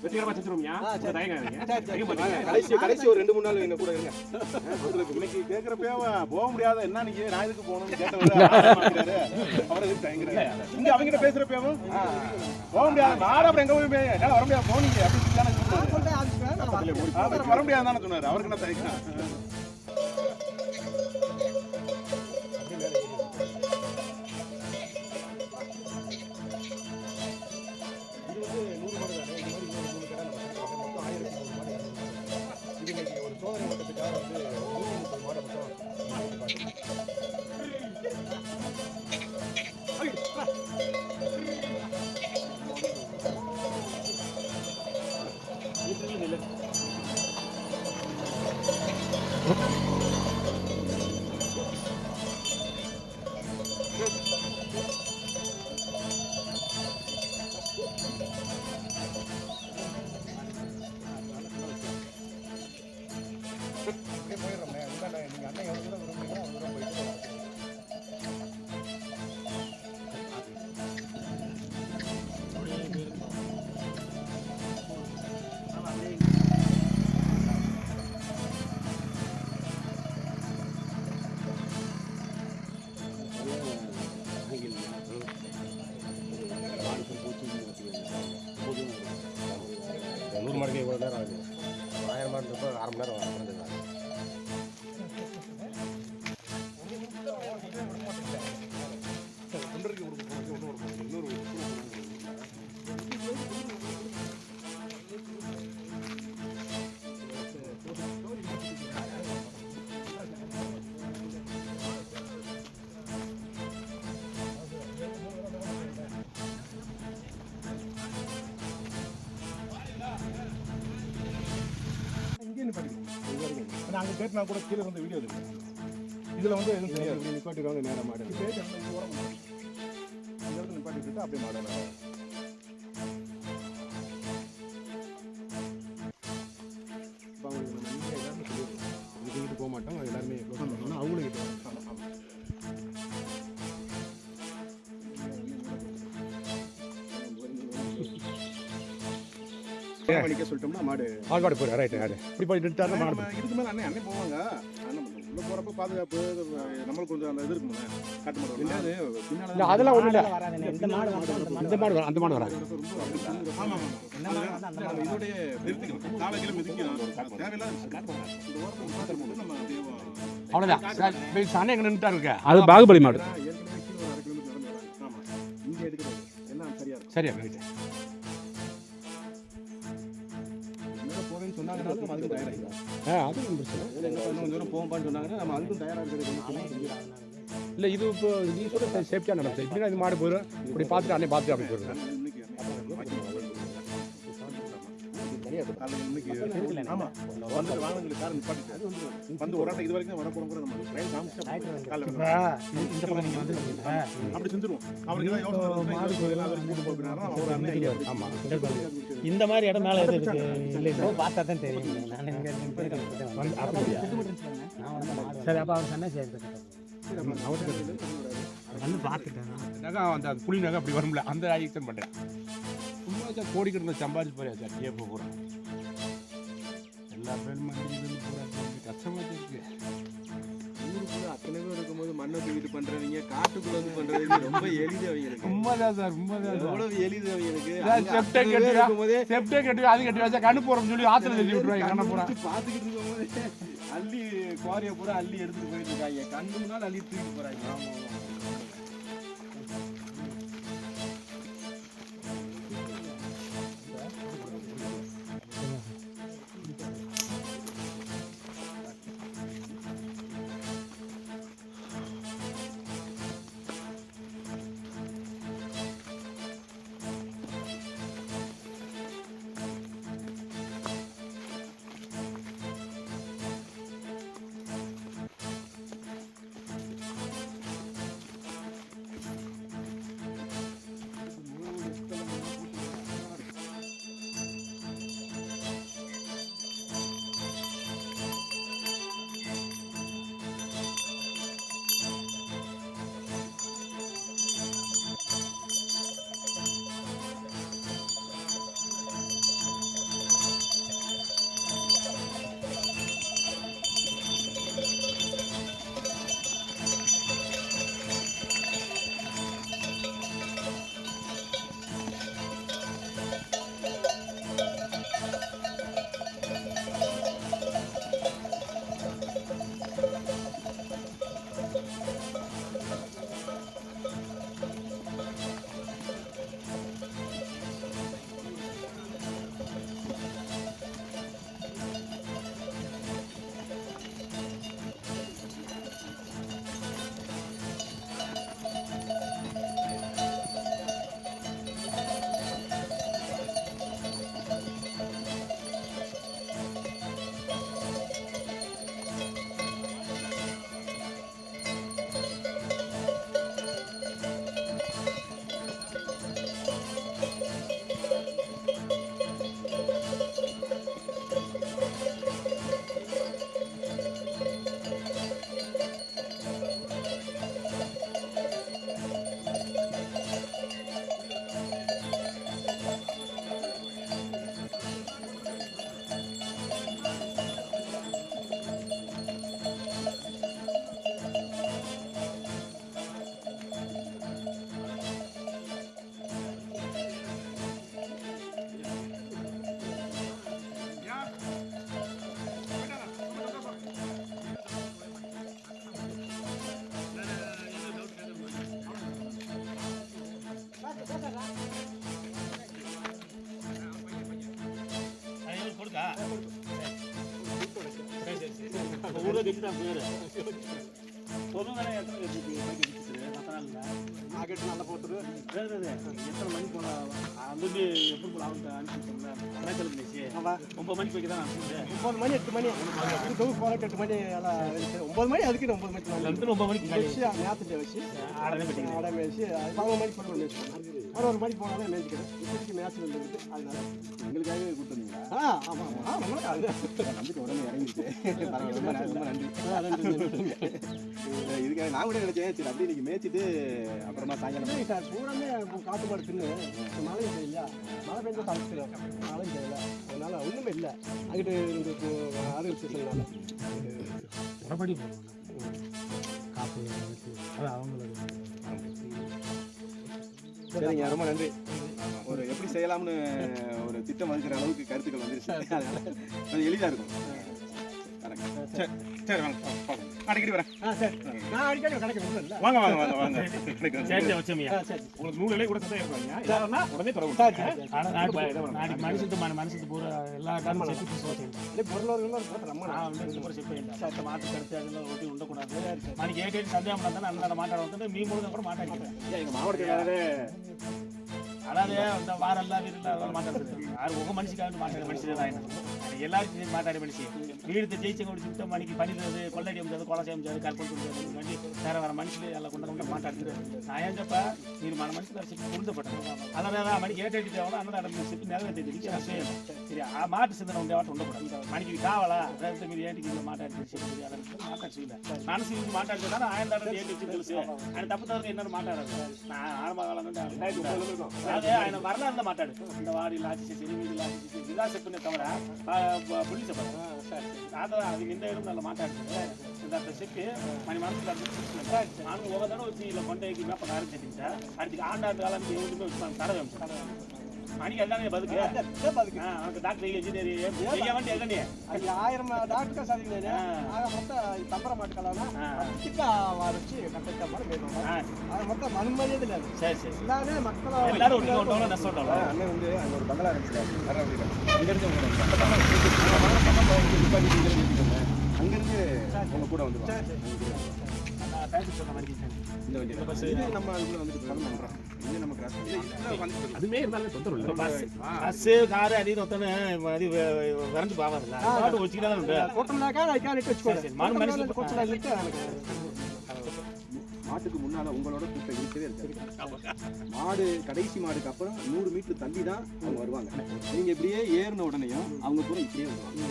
வெற்றிகரமா செஞ்சிருவோம்யா. கடைசி ஒரு 2-3 நாள் எங்க கூட இருங்க. இன்னைக்கு கேட்கறப்ப போக முடியாத என்ன நீங்க நான் இதுக்கு போகணும்னு கேட்டவரு அவரை தயங்குறாரு. இங்க அவங்கிட்ட பேசுறப்பவும் போக முடியாது நானும் அப்புறம் எங்க போய் என்னால வர முடியாது போனீங்க அப்படின்னு வர முடியாது தானே சொன்னாரு. அவருக்கு என்ன தயக்கம்? மாடுக்கு இவ்வளோ நேரம் ஆகுது. 1000 மாடு இருப்போம் 1/2 மணி நேரம் குறைஞ்சது. அங்கே கேட்டு நான் கூட கீழே வந்து வீடியோ இருக்கு. இதில் வந்து எதுவும் தெரியாது. நிப்பாட்டிடுவாங்க நேரம் மாடு நிப்பாட்டிட்டு அப்படியே மாட போக மாட்டோம். எல்லாருமே அவங்களுக்கு அடிக்க சொல்லிட்டோம்னா மாடு ஆள்காடு போயிடும். ரைட்டு ஆடு இப்படி போய் நிறுத்தாரு மாடு. இதுக்கு மேலே அண்ணன் போவாங்க. உள்ள போகிறப்ப பாதுகாப்பு நம்மளுக்கு கொஞ்சம் அந்த இது இருக்குங்க. காட்டு மாடு இல்லையாது பின்னால் அதெல்லாம் ஒன்றும் இல்லை. இந்த மாடு அந்த மாடு வராது. ஆமாம் இதோடைய நிறுத்திக்கணும். காலையில் மிதிக்கணும். தேவையில்லாத நம்ம அவ்வளோதான். அண்ணன் எங்கே நின்றுட்டாரு இருக்க அது பாகுபலி மாடு. இங்கே எடுக்கிறது எல்லாம் சரியா இருக்கும். சரியா ரைட்டு. சொன்னாங்கன்னா நம்ம அதுக்கும் தயாராகிடும். அதுவும் பிரச்சனை கொஞ்சம் தூரம் போகும்பான்னு சொன்னாங்கன்னா நம்ம அதுக்கும் தயாராக இருக்கிறது. இல்லை இது இப்போ நீ சொல்ல சேஃப்டியாக நடக்கும். இப்படின்னா இது மாடு போயிடும். இப்படி பார்த்துட்டு அன்னை பார்த்துட்டு அப்படி போயிடுறேன். வந்து ஒரு இது வரைக்கும் வர போறோம் நம்ம ட்ரெயின் அப்படி செஞ்சிருவோம். இந்த மாதிரி இடம் மேலே இருக்கு. பார்த்தா தான் தெரியும். சரி அப்போ அவர் சொன்ன சரி வந்து பார்த்துட்டேன். அந்த புளி நகை அப்படி வரும்ல அந்த ஆக்ஷன் பண்ணுறேன். சும்மா கோடிக்கிட்டு சம்பாதிச்சு போறியா சார் ஏ போகிறேன். எல்லா பேரும் கஷ்டமாக இருக்கு. ஊருக்குள்ள அத்தனை பேர் இருக்கும்போது மண்ணை தூக்கிட்டு பண்றவங்க காட்டுக்குள்ள வந்து பண்றவங்க ரொம்ப எளிது அவங்களுக்கு. உண்மைதான் சார் உண்மைதான். எவ்வளவு எளிது அவங்களுக்கு. செப்டே கட்டி அது கட்டி வச்சா கண்ணு போறோம்னு சொல்லி ஆத்துல தள்ளி விட்டுருவாங்க. கண்ணை போறா பாத்துக்கிட்டு இருக்கும்போது அள்ளி குவாரிய பூரா அள்ளி எடுத்துட்டு போயிட்டு இருக்காங்க. கண்ணு முன்னால் அள்ளி தூக்கிட்டு போறாங்க. ஆமா பாக்கெட் நல்லா போட்டுரு. எத்தனை மணிக்கு போனா அங்கிருந்து எப்படி போல அவங்க அனுப்பிச்சிருக்கோம்ல அரைக்கல் பேசி 9 மணிக்கு போய்க்கு தான் அனுப்பிச்சிருக்கேன். 9 மணி 8 மணி போல 8 மணி எல்லாம் 9 மணி அதுக்கு 9 மணிக்கு 9 மணிக்கு வச்சு நேரத்துட்டு வச்சு ஆடை மேய்ச்சி 11 மணிக்கு போய் மேய்ச்சிக்கணும். 11 மணிக்கு போனாலும் மேய்ச்சிக்கிறேன். இப்போதைக்கு மேட்ச் வந்துருக்கு. அதனால எங்களுக்காகவே கூப்பிட்டுருந்தீங்களா? ஆமாம் நம்மளுக்கு நம்பிட்டு உடனே இறங்கிட்டு ரொம்ப நன்றி. இதுக்காக நான் கூட நினைச்சேன் சரி அப்படியே இன்னைக்கு மேய்ச்சிட்டு அப்புறமா சாயங்காலம் சார் பூராமே காட்டு மாடு தின்னு மழையும் செய்யலையா, மழை பெஞ்சா தடுத்துக்கிறோம், மழையும் செய்யலை, அதனால ஒன்றுமே இல்லை. அங்கிட்டு ஆறுதல் சீசன்னால உடம்படி காப்பு அது அவங்களோட. சரிங்க, ரொம்ப நன்றி. ஒரு எப்படி செய்யலாம்னு ஒரு திட்டம் வகுக்கிற அளவுக்கு கருத்துக்கள் வந்துருச்சு. அதனால கொஞ்சம் எளிதாக இருக்கும். சரி சரி வாங்க அடிக்கடி வரேன். சரி நான் அடிக்கடி கடைக்கு இல்லை. வாங்க வாங்க வாங்க வாங்க. உங்களுக்கு நூலிலே கூட சந்தேகம் இருக்காங்க உடனே தரவும். நாளைக்கு மனுஷத்து பூரா எல்லா டாலும் செட்டு சொல்லுங்க. பொருளாதாரம் நம்ம நான் வந்து இந்த மாதிரி செட் பண்ணிட்டேன். மாட்டு கருத்து அதெல்லாம் ஒட்டி உண்டக்கூடாது. மணிக்கு 8 சந்தேகம் பண்ணா அந்த மாட்டாட வந்து மீன் முழுக்க கூட மாட்டாங்க. எங்க மாவட்டத்தில் அதாவது அந்த வாரெல்லாம் வீரெல்லாம் மாட்டாடுறது யாரும் உங்க மனுஷிக்காக மாட்டாடு மனுஷன் தான் எல்லாருக்கும் மாட்டாடு மனுஷன் வீடு ஜெயிச்ச கொடுத்து மணிக்கு பண்ணிடுறது கொள்ளடி அமைச்சது கொலை செய்யாது கற்பனை கொடுத்து வேற வேற மனுஷன் எல்லாம் கொண்டு மாட்டாடுது. நான் ஏஞ்சப்ப நீர் மன மனுஷன் வேறு சிப்பி கொடுத்தப்பட்டேன். அதனால மணிக்கு 8 தேவை அந்த சிப்பி நிறைவேற்றி செய்யணும். சரி மாட்டு சிந்தனை உண்டு ஆட்டம் உண்டக்கூடாது. மணிக்கு காவலா அதாவது மீறி ஏட்டிக்கு மாட்டாடு மாட்டாடு செய்யல மனசு மாட்டாடு தான் 1000 ஏட்டி வச்சு தெரிச்சு அது தப்பு தவிர என்ன மாட்டாடாது. நான் ஆரம்ப காலம் ఆయన வரலாறுல மாட்டாடு இந்த வாடியில் ஆட்சி சரி வீதியில் ஆட்சி சரி இதான் செப்புனே தவிர புள்ளி செப்பாடு அதான் அது இந்த இடம் நல்ல மாட்டாடு இந்த செட்டு மணி மனசுல நானும் ஒவ்வொரு தடவை வச்சு இல்லை கொண்டைக்கு மேப்ப ஆரம்பிச்சிட்டீங்க அடுத்து ஆண்டாண்டு காலம் எதுவுமே வச்சு தர வேணும் மணிக்கு எல்லாமே பதுக்கு அவனுக்கு டாக்டர் இன்ஜினியர் செய்ய வேண்டிய எதனே 1000 டாக்டர் சாதிங்க ஆக மொத்தம் தம்பர மாட்டுக்கலாம் வச்சு கட்ட மொத்தம் மனுமதியே இல்லை. சரி சரி எல்லாமே மக்கள் எல்லாரும் ஒன்று நஷ்டம் அண்ணன் வந்து அங்கே ஒரு பங்களா இருந்துச்சு அங்கேருந்து உங்க கூட வந்து நம்ம அதுக்குள்ள வந்துட்டு பண்றோம். இது நம்ம கிராஸ் அதுமே இருந்தாலும் தொந்தரவு இல்லை. பஸ்ஸு காரு அதிகம் ஒத்தனை அது விரண்டு பாவாதில்ல பாட்டு வச்சுக்கிட்டா உண்டு கூட்டம்னாக்கா அதுக்காக வச்சுக்கோங்க. மாட்டுக்கு முன்னால உங்களோட கூட்டம் இருக்கவே இருக்காது. மாடு கடைசி மாடுக்கு அப்புறம் 100 மீட்டர் தள்ளி தான் அவங்க வருவாங்க. நீங்க இப்படியே ஏறின உடனேயும் அவங்க கூட இப்படியே வருவாங்க.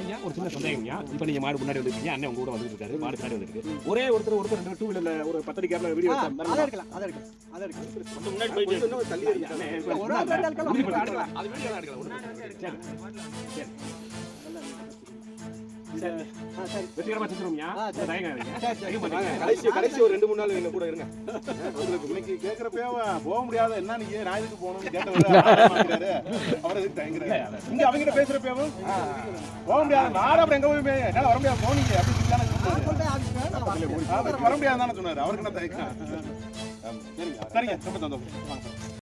ஏங்க ஒரு சின்ன சந்தேகம்யா. இப்போ நீங்க மாடு முன்னாடி வந்துருக்கீங்க, அண்ணன் உங்க கூட வந்துட்டு இருக்காரு, மாடு பின்னாடி வந்துருக்கு. ஒரே ஒருத்தர் 2 வீலர்ல ஒரு 10 அடி கேப்ல வீடியோ அதை எடுக்கலாம். முன்னாடி போயிட்டு இன்னும் தள்ளி ஒரு ஆள் எடுக்கலாம். அது வீடியோ தான் எடுக்கலாம். வெற்றிகரமா செஞ்சிருவோம்யா. கடைசி ஒரு 2-3 நாள் எங்க கூட இருங்க. உங்களுக்கு இன்னைக்கு கேட்கறப்ப போக முடியாத என்ன நீங்க நான் இதுக்கு போகணும்னு கேட்டவர் அவர் எதுக்கு தயங்குறாரு. இங்க அவங்க கிட்ட பேசுறப்பவும் போக முடியாது நானும் அப்புறம் எங்க போய் என்னால வர முடியாது போனீங்க அப்படின்னு வர முடியாது தானே சொன்னாரு. அவருக்கு என்ன தயக்கம். சரிங்க ரொம்ப சந்தோஷம்.